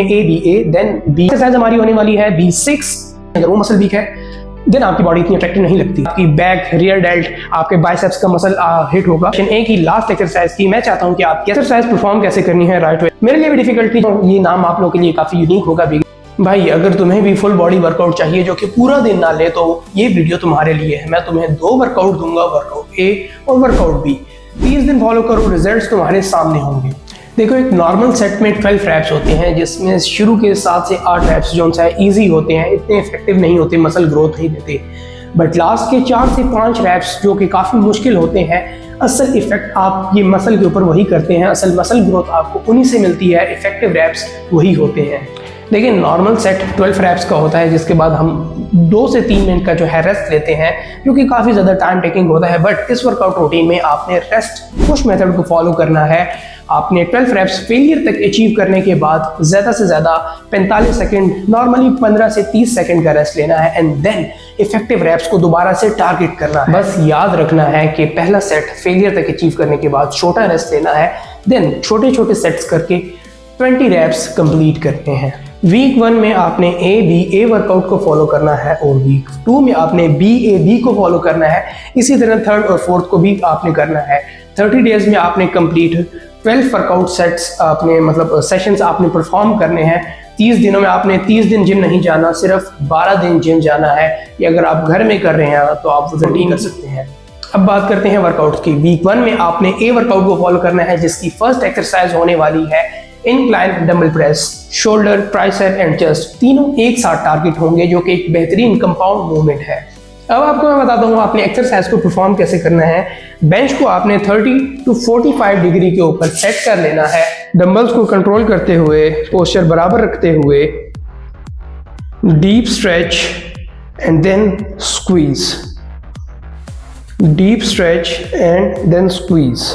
A, then B exercise हमारी होने वाली है B6। अगर वो मसल वीक है देन आपकी बॉडी इतनी अट्रैक्टिव नहीं लगती। आपकी बैक, रियर डेल्ट, आपके बाइसेप्स का मसल हिट होगा। A की लास्ट एक्सरसाइज की मैं चाहता हूँ कि आप एक्सरसाइज परफॉर्म कैसे करनी है राइट वे। मेरे लिए भी डिफिकल्ट थी, ये नाम आप लोगों के लिए काफी यूनिक होगा। भाई अगर तुम्हें भी फुल बॉडी वर्कआउट चाहिए जो कि पूरा दिन ना ले, तो ये वीडियो तुम्हारे लिए है। मैं तुम्हें 2 वर्कआउट दूंगा, वर्कआउट A और वर्कआउट B। 30 दिन फॉलो करो, रिजल्ट्स तुम्हारे सामने होंगे। देखो, एक नॉर्मल सेट में 12 रैप्स होते हैं, जिसमें शुरू के 7 से 8 रैप्स जो है ईजी होते हैं, इतने इफेक्टिव नहीं होते, मसल ग्रोथ नहीं देते। बट लास्ट के 4 से 5 रैप्स जो कि काफ़ी मुश्किल होते हैं, असल इफेक्ट आप ये मसल के ऊपर वही करते हैं। असल मसल ग्रोथ आपको उन्हीं से मिलती है, इफेक्टिव रैप्स वही होते हैं। लेकिन नॉर्मल सेट 12 रैप्स का होता है, जिसके बाद हम 2 से 3 मिनट का जो है रेस्ट लेते हैं, जो कि काफ़ी ज़्यादा टाइम टेकिंग होता है। बट इस वर्कआउट रूटीन में आपने रेस्ट पुश मेथड को फॉलो करना है। आपने 12 रैप्स फेलियर तक अचीव करने के बाद ज़्यादा से ज़्यादा 45 सेकंड, नॉर्मली 15 से 30 सेकंड का रेस्ट लेना है एंड देन इफेक्टिव रैप्स को दोबारा से टारगेट करना है। बस याद रखना है कि पहला सेट फेलियर तक अचीव करने के बाद छोटा रेस्ट लेना है, देन छोटे छोटे सेट्स करके 20 रैप्स कंप्लीट करते हैं। वीक 1 में आपने A वर्कआउट को फॉलो करना है और वीक 2 में आपने B को फॉलो करना है। इसी तरह 3rd और 4th को भी आपने करना है। 30 डेज में आपने कंप्लीट 12 वर्कआउट सेट्स आपने मतलब सेशंस आपने परफॉर्म करने हैं। 30 दिनों में आपने 30 दिन जिम नहीं जाना, सिर्फ 12 दिन जिम जाना है। या अगर आप घर में कर रहे हैं तो आप वो रूटीन कर सकते हैं। अब बात करते हैं वर्कआउट की। वीक 1 में आपने A वर्कआउट को फॉलो करना है, जिसकी फर्स्ट एक्सरसाइज होने वाली है incline dumbbell press. Shoulder, tricep and chest तीनों एक साथ टारगेट होंगे, जो कि एक बेहतरीन कंपाउंड मूवमेंट है। अब आपको मैं बताता हूँ आपने एक्सरसाइज को परफॉर्म कैसे करना है। बेंच को आपने 30 to 45 डिग्री के ऊपर सेट कर लेना है। डंबल्स को कंट्रोल करते हुए, पोस्चर बराबर रखते हुए, deep stretch and then squeeze, deep stretch and then squeeze.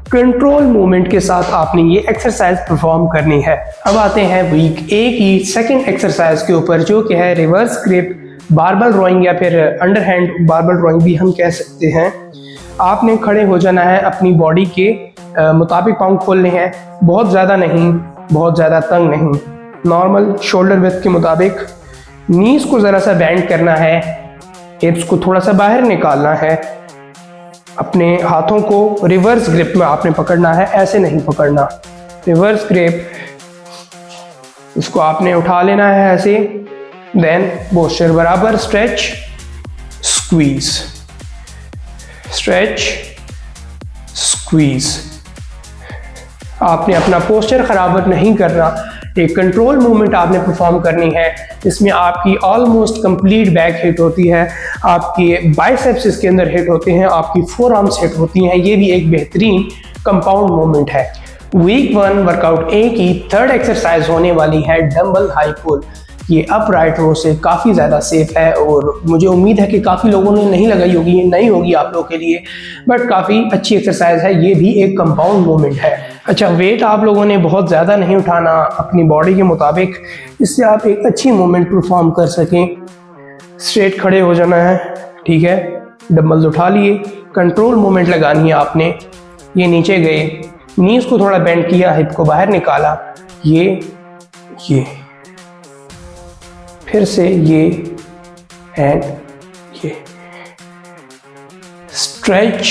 Control movement के साथ आपने ये एक्सरसाइज परफॉर्म करनी है। अब आते हैं वीक A की सेकंड एक्सरसाइज के ऊपर, जो कि है रिवर्स ग्रिप बारबल रोइंग, या फिर अंडरहैंड बारबल रोइंग भी हम कह सकते हैं। आपने खड़े हो जाना है, अपनी बॉडी के मुताबिक पाँव खोलने हैं, बहुत ज़्यादा नहीं, बहुत ज़्यादा तंग नहीं, नॉर्मल शोल्डर विड्थ के मुताबिक। नीज को ज़रा सा बेंड करना है, हिप्स को थोड़ा सा बाहर निकालना है। अपने हाथों को रिवर्स ग्रिप में आपने पकड़ना है, ऐसे नहीं पकड़ना, रिवर्स ग्रिप। इसको आपने उठा लेना है ऐसे, देन पोस्चर बराबर, स्ट्रेच, स्क्वीज, स्ट्रेच, स्क्वीज। आपने अपना पोस्चर खराब नहीं करना, एक कंट्रोल मूवमेंट आपने परफॉर्म करनी है, जिसमें आपकी ऑलमोस्ट कंप्लीट बैक हिट होती है, आपके बाइसेप्स इसके अंदर हिट होते हैं, आपकी फोर आर्म्स हिट होती हैं। ये भी एक बेहतरीन कंपाउंड मूवमेंट है। वीक 1 वर्कआउट A की 3rd एक्सरसाइज होने वाली है डंबल हाई पुल। ये अपराइट रो से काफ़ी ज़्यादा सेफ है और मुझे उम्मीद है कि काफ़ी लोगों ने नहीं लगाई होगी, ये नई होगी आप लोगों के लिए, बट काफ़ी अच्छी एक्सरसाइज है। ये भी एक कंपाउंड मूवमेंट है। अच्छा, वेट आप लोगों ने बहुत ज़्यादा नहीं उठाना, अपनी बॉडी के मुताबिक, इससे आप एक अच्छी मूवमेंट परफॉर्म कर सकें। स्ट्रेट खड़े हो जाना है, ठीक है, डंबल्स उठा लिए, कंट्रोल मूवमेंट लगानी है आपने। ये नीचे गए, नीज को थोड़ा बेंड किया, हिप को बाहर निकाला, ये फिर से ये एंड ये, stretch,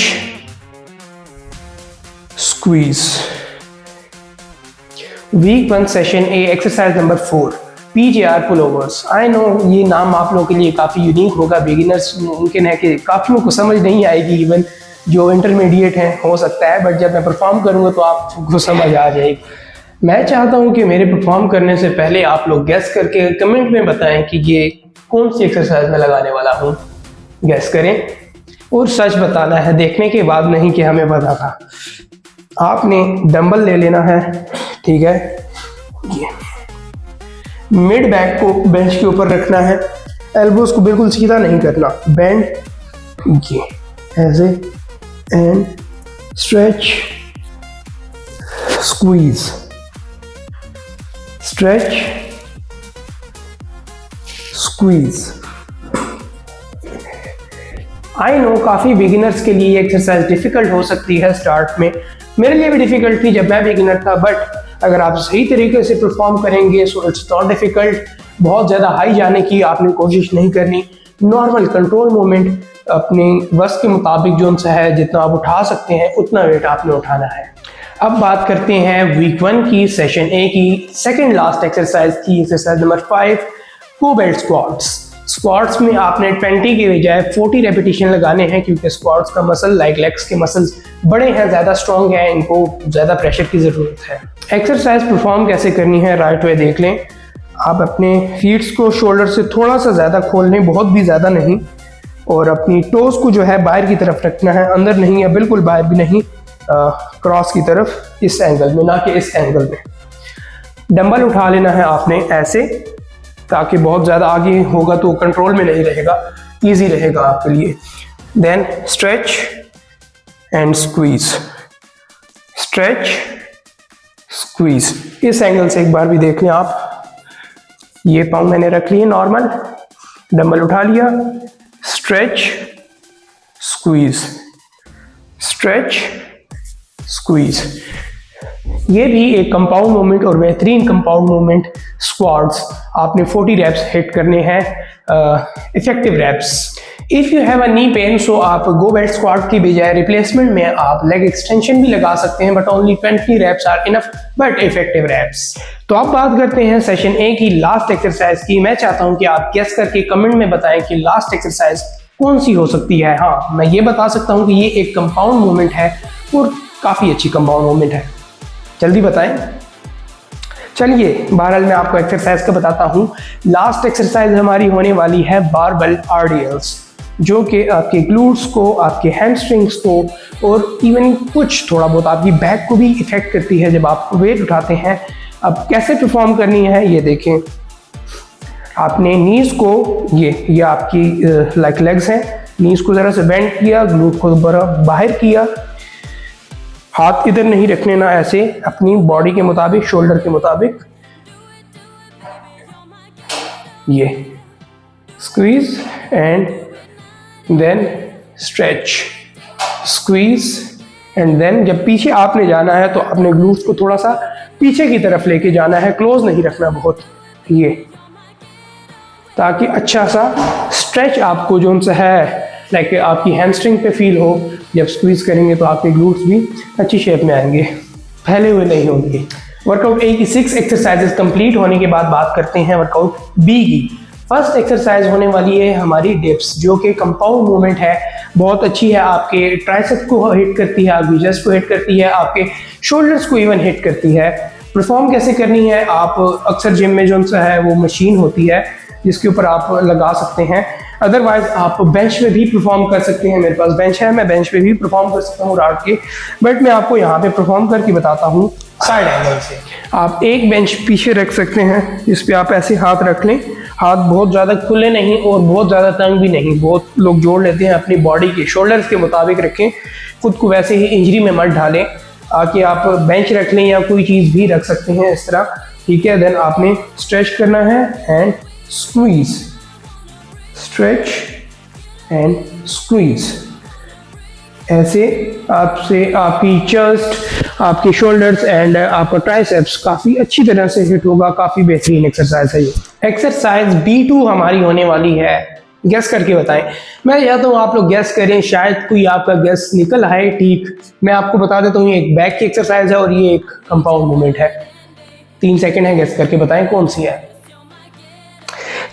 squeeze. Week 1 session A exercise number 4 PJR pullovers. I know ये नाम आप लोगों के लिए काफ़ी यूनिक होगा, बिगिनर्स मुमकिन है कि काफ़ियों को समझ नहीं आएगी, इवन जो इंटरमीडिएट हैं हो सकता है, बट जब मैं परफॉर्म करूँगा तो आपको समझ आ जाएगी। मैं चाहता हूं कि मेरे परफॉर्म करने से पहले आप लोग गैस करके कमेंट में बताएं कि ये कौन सी एक्सरसाइज मैं लगाने वाला हूं। गैस करें और सच बताना है, देखने के बाद नहीं कि हमें पता था। आपने डंबल ले लेना है, ठीक है, ये मिड बैक को बेंच के ऊपर रखना है, एल्बोज को बिल्कुल सीधा नहीं करना, बेंड, ये ऐसे and stretch, squeeze, stretch, squeeze. I know काफ़ी बिगिनर्स के लिए ये एक्सरसाइज डिफ़िकल्ट हो सकती है स्टार्ट में, मेरे लिए भी डिफ़िकल्ट थी जब मैं बिगिनर था, बट अगर आप सही तरीके से परफॉर्म करेंगे सो इट्स नॉट डिफिकल्ट। बहुत ज़्यादा हाई जाने की आपने कोशिश नहीं करनी, नॉर्मल कंट्रोल मूवमेंट अपने बस के मुताबिक जो उनसे है, जितना आप उठा सकते हैं उतना वेट आपने उठाना है। अब बात करते हैं वीक 1 की सेशन ए की सेकेंड लास्ट एक्सरसाइज की, एक्सरसाइज नंबर 5 कोबेल्ट स्क्वाट्स। स्क्वाट्स में आपने 20 के बजाय 40 रेपिटेशन लगाने हैं, क्योंकि स्क्वाट्स का मसल लाइक लेग्स के मसल्स बड़े हैं, ज़्यादा स्ट्रॉन्ग हैं, इनको ज़्यादा प्रेशर की ज़रूरत है। एक्सरसाइज परफॉर्म कैसे करनी है, राइट वे देख लें। आप अपने फीट्स को शोल्डर से थोड़ा सा ज़्यादा खोल लें, बहुत भी ज़्यादा नहीं, और अपनी टोज को जो है बाहर की तरफ रखना है, अंदर नहीं है, बिल्कुल बाहर भी नहीं, क्रॉस की तरफ, इस एंगल में, ना कि इस एंगल में। डंबल उठा लेना है आपने ऐसे, ताकि बहुत ज़्यादा आगे होगा तो कंट्रोल में नहीं रहेगा, इजी रहेगा आपके लिए। Then stretch and squeeze, stretch squeeze, इस एंगल से एक बार भी देख लें आप। ये पाँव मैंने रख लिए नॉर्मल, डंबल उठा लिया, स्ट्रेच स्क्वीज, स्ट्रेच स्क्वीज। ये भी एक कंपाउंड मूवमेंट और बेहतरीन कंपाउंड मूवमेंट स्क्वाट्स। आपने 40 रैप्स हिट करने हैं, effective reps. If you have a knee pain so आप गो बेल्ट स्क्वाट की बजाय रिप्लेसमेंट में आप लेग एक्सटेंशन भी लगा सकते हैं, but only 20 reps are enough but effective reps. तो अब बात करते हैं सेशन ए की लास्ट एक्सरसाइज की। मैं चाहता हूं कि आप गेस करके कमेंट में बताएं कि लास्ट एक्सरसाइज कौन सी हो सकती है। हाँ, मैं ये बता सकता हूं कि ये एक कंपाउंड मूवमेंट है और काफ़ी अच्छी कंपाउंड मूवमेंट है। जल्दी बताएं। चलिए, बहरहाल मैं आपको एक्सरसाइज का बताता हूँ। लास्ट एक्सरसाइज हमारी होने वाली है बारबेल आरडीएल्स, जो कि आपके ग्लूट्स को, आपके हैमस्ट्रिंग्स को और इवन कुछ थोड़ा बहुत आपकी बैक को भी इफेक्ट करती है जब आप वेट उठाते हैं। अब कैसे परफॉर्म करनी है ये देखें। आपने नीज को, ये आपकी लाइक लेग्स हैं, नीज को ज़रा से बेंड किया, ग्लूट को बाहर किया, हाथ इधर नहीं रखने ना, ऐसे अपनी बॉडी के मुताबिक, शोल्डर के मुताबिक, ये squeeze and then stretch, squeeze and then. जब पीछे आपने जाना है तो अपने ग्लूट्स को थोड़ा सा पीछे की तरफ लेके जाना है, क्लोज नहीं रखना बहुत, ये, ताकि अच्छा सा स्ट्रेच आपको जो उनसे है लाइक आपकी हैमस्ट्रिंग पे फील हो। जब स्क्वीज करेंगे तो आपके ग्लूट्स भी अच्छी शेप में आएंगे, फैले हुए नहीं होंगे। वर्कआउट ए की 6 एक्सरसाइजेस कंप्लीट होने के बाद बात करते हैं वर्कआउट बी की। फर्स्ट एक्सरसाइज होने वाली है हमारी डिप्स, जो कि कंपाउंड मूवमेंट है, बहुत अच्छी है। आपके ट्राइसेप को हिट करती है, आपकी चेस्ट को हिट करती है, आपके शोल्डर्स को इवन हिट करती है। परफॉर्म कैसे करनी है, आप अक्सर जिम में जो है वो मशीन होती है जिसके ऊपर आप लगा सकते हैं, अदरवाइज आप बेंच पे भी परफॉर्म कर सकते हैं। मेरे पास बेंच है, मैं बेंच पे भी परफॉर्म कर सकता हूँ राउट के, बट मैं आपको यहाँ पे परफॉर्म करके बताता हूँ साइड एंगल से। आप एक बेंच पीछे रख सकते हैं, जिस पे आप ऐसे हाथ रख लें, हाथ बहुत ज़्यादा खुले नहीं और बहुत ज़्यादा तंग भी नहीं। बहुत लोग जोड़ लेते हैं, अपनी बॉडी के शोल्डर्स के मुताबिक रखें, खुद को वैसे ही इंजरी में मत डालें। आके आप बेंच रख लें या कोई चीज़ भी रख सकते हैं इस तरह, ठीक है। देन आपने स्ट्रेच करना है and squeeze, stretch and squeeze. ऐसे आपसे आपकी चेस्ट, आपके शोल्डर्स एंड आपका ट्राइसेप्स काफ़ी अच्छी तरह से हिट होगा। काफ़ी बेहतरीन एक्सरसाइज है ये। एक्सरसाइज B2 हमारी होने वाली है, गैस करके बताएं। मैं चाहता हूँ आप लोग गैस करें, शायद कोई आपका गैस निकल आए ठीक। मैं आपको बता देता हूँ, ये एक बैक की एक्सरसाइज है और ये एक कंपाउंड मूवमेंट है। 3 सेकेंड है, गैस करके बताएं कौन सी है।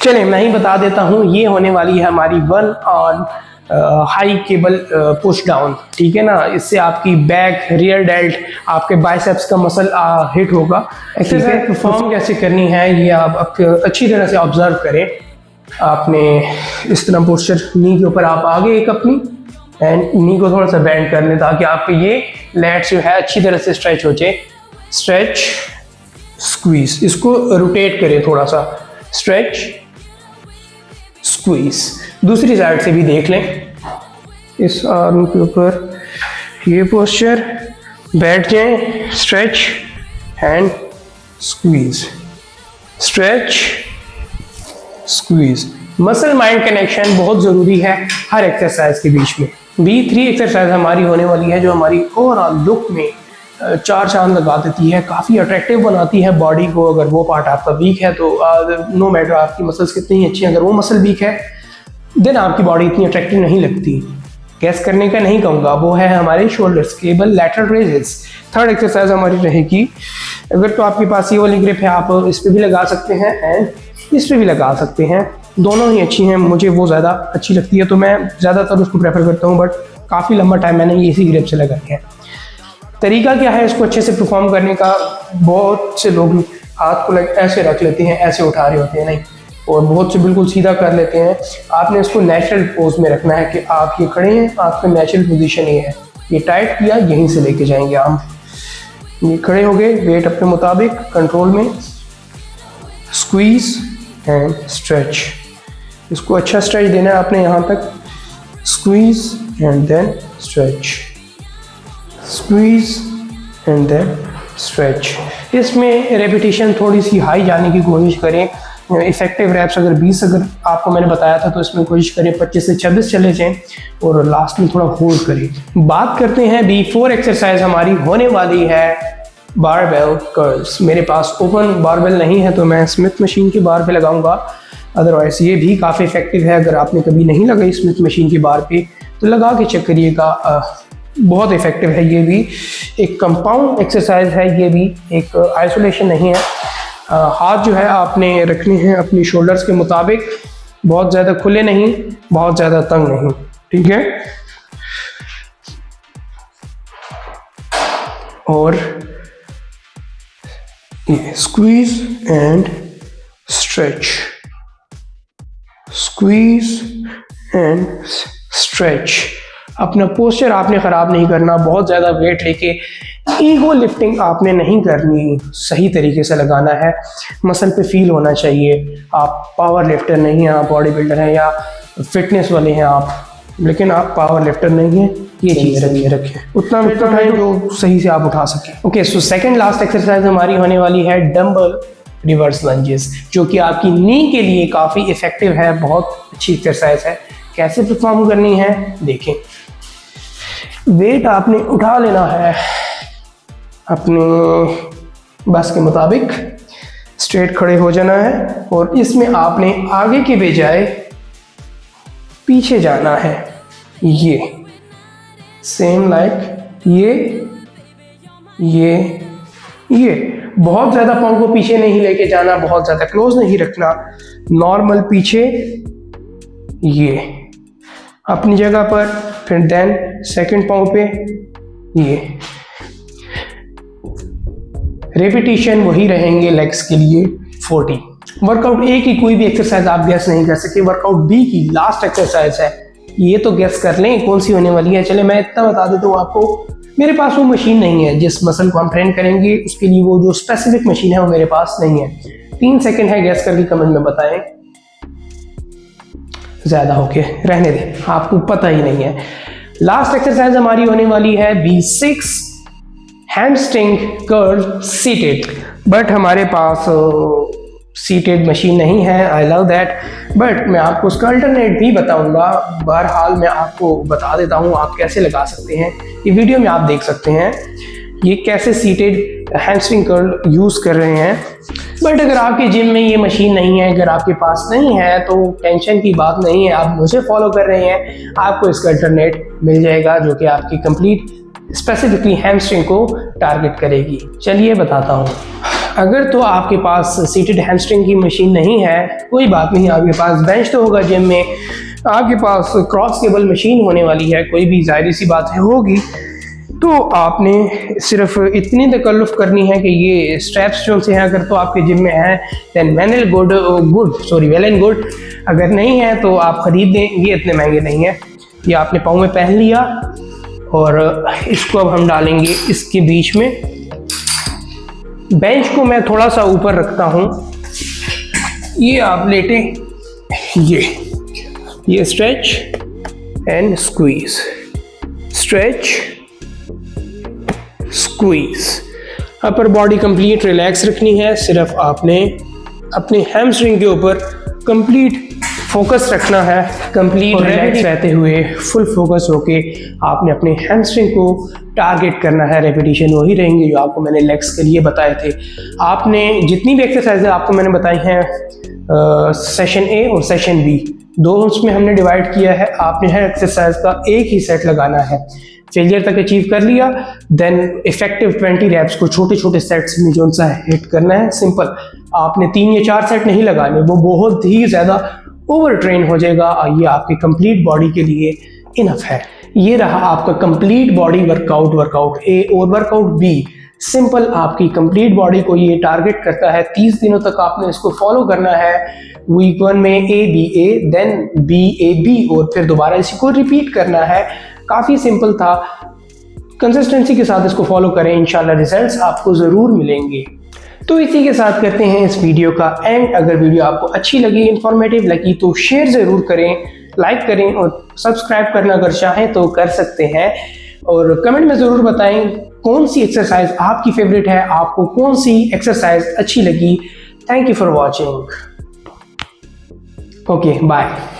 चलिए मैं ही बता देता हूँ, ये होने वाली है हमारी 1 on high cable push down, ठीक है ना। इससे आपकी बैक, रियर डेल्ट, आपके बाइसेप्स का मसल हिट होगा। एक्सरसाइज परफॉर्म कैसे करनी है ये आप अच्छी तरह से ऑब्जर्व करें। आपने इस तरह पोस्चर, नी के ऊपर आप आगे एक अपनी एंड नी को थोड़ा सा बेंड कर लें, ताकि आपके ये लैट्स जो है अच्छी तरह से स्ट्रेच हो जाए। स्ट्रेच, स्क्वीज, इसको रोटेट करें थोड़ा सा, स्ट्रेच, स्क्वीज। दूसरी साइड से भी देख लें, इस आर्म के ऊपर ये पोस्चर, बैठ जाएं, stretch and squeeze, stretch, squeeze. Muscle mind connection बहुत ज़रूरी है हर एक्सरसाइज के बीच में। B3 एक्सरसाइज हमारी होने वाली है, जो हमारी ओवरऑल लुक में चार चांद लगा देती है, काफ़ी अट्रैक्टिव बनाती है बॉडी को। अगर वो पार्ट आपका वीक है तो नो मैटर आपकी मसल्स कितनी अच्छी हैं, अगर वो मसल वीक है देन आपकी बॉडी इतनी अट्रैक्टिव नहीं लगती। गैस करने का नहीं कहूँगा, वो है हमारे shoulders cable lateral raises. Third exercise हमारी रहेगी, अगर तो आपके पास ये वाली ग्रिप है आप इस पर भी लगा सकते हैं एंड इस पर भी लगा सकते हैं, दोनों ही अच्छी हैं। मुझे वो ज़्यादा अच्छी लगती है तो मैं ज़्यादातर उसको प्रेफर करता हूँ, बट काफ़ी लंबा टाइम मैंने इसी ग्रिप से लगाई है। तरीका क्या है इसको अच्छे से परफॉर्म करने का, बहुत से लोग हाथ को ऐसे रख लेते हैं, ऐसे उठा रहे होते हैं, नहीं, और बहुत से बिल्कुल सीधा कर लेते हैं। आपने इसको नेचुरल पोज में रखना है कि आप ये खड़े हैं, आपका नेचुरल पोजीशन ये है, ये टाइट किया यहीं से लेके जाएंगे हम, ये खड़े हो गए, वेट अपने मुताबिक कंट्रोल में, स्क्वीज एंड स्ट्रेच। इसको अच्छा स्ट्रेच देना है आपने यहाँ तक, squeeze and then stretch, squeeze and then stretch. इसमें रेपिटेशन थोड़ी सी हाई जाने की कोशिश करें। इफेक्टिव रैप्स अगर 20 अगर आपको मैंने बताया था तो इसमें कोशिश करें 25 से 26 चले जाएं और लास्ट में थोड़ा होल्ड करें। बात करते हैं B4 एक्सरसाइज हमारी होने वाली है बारबेल कर्ल्स। मेरे पास ओपन बारबेल नहीं है तो मैं स्मिथ मशीन की बार पे लगाऊंगा, अदरवाइज ये भी काफ़ी इफेक्टिव है। अगर आपने कभी नहीं लगाई स्मिथ मशीन की बार पे तो लगा के चेक करिएगा, बहुत इफेक्टिव है। ये भी एक कंपाउंड एक्सरसाइज है, ये भी एक आइसोलेशन नहीं है। हाथ जो है आपने रखने हैं अपनी शोल्डर्स के मुताबिक, बहुत ज़्यादा खुले नहीं, बहुत ज़्यादा तंग नहीं, ठीक है। और ये squeeze and stretch, squeeze and stretch. अपना पोस्चर आपने ख़राब नहीं करना, बहुत ज़्यादा वेट लेके ईगो लिफ्टिंग आपने नहीं करनी, सही तरीके से लगाना है, मसल पे फील होना चाहिए। आप पावर लिफ्टर नहीं हैं, आप बॉडी बिल्डर हैं या फिटनेस वाले हैं आप, लेकिन आप पावर लिफ्टर नहीं हैं, ये चीज़ रखें उतना उठाएं जो सही से आप उठा सकें। Okay, so second last exercise हमारी होने वाली है डंबल रिवर्स लंजेस, जो कि आपकी नी के लिए काफ़ी इफेक्टिव है, बहुत अच्छी एक्सरसाइज है। कैसे परफॉर्म करनी है देखें। वेट आपने उठा लेना है अपने बस के मुताबिक, स्ट्रेट खड़े हो जाना है और इसमें आपने आगे के बजाय पीछे जाना है, ये सेम लाइक ये बहुत ज़्यादा पाँव को पीछे नहीं लेके जाना, बहुत ज़्यादा क्लोज नहीं रखना, नॉर्मल पीछे, ये अपनी जगह पर, फिर देन सेकंड पाँव पे, ये रेपिटेशन वही रहेंगे लेग्स के लिए 40। वर्कआउट ए की कोई भी एक्सरसाइज आप गैस नहीं कर सकते, वर्कआउट बी की लास्ट एक्सरसाइज है, ये तो गैस कर लें कौन सी होने वाली है। चले मैं इतना बता देता हूँ आपको, मेरे पास वो मशीन नहीं है जिस मसल को हम ट्रेन करेंगे, उसके लिए वो जो स्पेसिफिक मशीन है वो मेरे पास नहीं है। 3 सेकंड है, गैस करके कमेंट में बताएं, ज़्यादा होके रहने दें, आपको पता ही नहीं है। लास्ट एक्सरसाइज हमारी होने वाली है B6 hamstring curl seated, but हमारे पास सीटेड मशीन नहीं है, आई लव दैट, बट मैं आपको उसका अल्टरनेट भी बताऊंगा। बहरहाल मैं आपको बता देता हूँ आप कैसे लगा सकते हैं, ये वीडियो में आप देख सकते हैं ये कैसे सीटेड हैमस्ट्रिंग कर्ल यूज़ कर रहे हैं। बट अगर आपके जिम में ये मशीन नहीं है, अगर आपके पास नहीं है तो टेंशन की बात नहीं है, आप मुझे फॉलो कर रहे हैं, आपको इसका अल्टरनेट मिल जाएगा जो कि आपकी कंप्लीट स्पेसिफिकली हैमस्ट्रिंग को टारगेट करेगी। चलिए बताता हूँ। अगर तो आपके पास सीटेड हैमस्ट्रिंग की मशीन नहीं है, कोई बात नहीं, आपके पास बेंच तो होगा जिम में, आपके पास क्रॉस केबल मशीन होने वाली है, कोई भी जाहिर सी बात है होगी, तो आपने सिर्फ इतनी तकल्लुफ़ करनी है कि ये स्ट्रैप्स जो से हैं अगर तो आपके जिम में हैं दैन वेल एंड गुड, अगर नहीं है तो आप ख़रीद दें, ये इतने महंगे नहीं हैं। ये आपने पाँव में पहन लिया और इसको अब हम डालेंगे इसके बीच में। बेंच को मैं थोड़ा सा ऊपर रखता हूँ, ये आप लेटें, ये stretch and squeeze, stretch squeeze. Upper body complete relax रखनी है, सिर्फ आपने अपने हैमस्ट्रिंग के ऊपर कंप्लीट फोकस रखना है, कंप्लीट रिलैक्स रहते हुए फुल फोकस होके आपने अपने हैमस्ट्रिंग को टारगेट करना है। रेपिटेशन वही रहेंगे जो आपको मैंने लेग्स के लिए बताए थे। आपने जितनी भी एक्सरसाइज आपको मैंने बताई हैं सेशन ए और सेशन बी, दोनों उसमें हमने डिवाइड किया है। आपने हर एक्सरसाइज का एक ही सेट लगाना है। फेलियर तक अचीव कर लिया, देन इफेक्टिव 20 रैप्स को छोटे छोटे सेट्स में जो सा हिट करना है। सिंपल, आपने 3 या 4 सेट नहीं लगाने, वो बहुत ही ज़्यादा ओवर ट्रेन हो जाएगा और ये आपकी कंप्लीट बॉडी के लिए इनफ है। ये रहा आपका कंप्लीट बॉडी वर्कआउट ए और वर्कआउट बी। सिंपल, आपकी कंप्लीट बॉडी को ये टारगेट करता है। 30 दिनों तक आपने इसको फॉलो करना है। वीक 1 में ए देन बी और फिर दोबारा इसी को रिपीट करना है। काफ़ी सिंपल था, कंसिस्टेंसी के साथ इसको फॉलो करें, इंशाल्लाह रिजल्ट्स आपको ज़रूर मिलेंगे। तो इसी के साथ करते हैं इस वीडियो का एंड। अगर वीडियो आपको अच्छी लगी, इंफॉर्मेटिव लगी तो शेयर ज़रूर करें, लाइक करें और सब्सक्राइब करना अगर चाहें तो कर सकते हैं। और कमेंट में ज़रूर बताएं कौन सी एक्सरसाइज आपकी फेवरेट है, आपको कौन सी एक्सरसाइज अच्छी लगी। Thank you for watching. Okay, bye.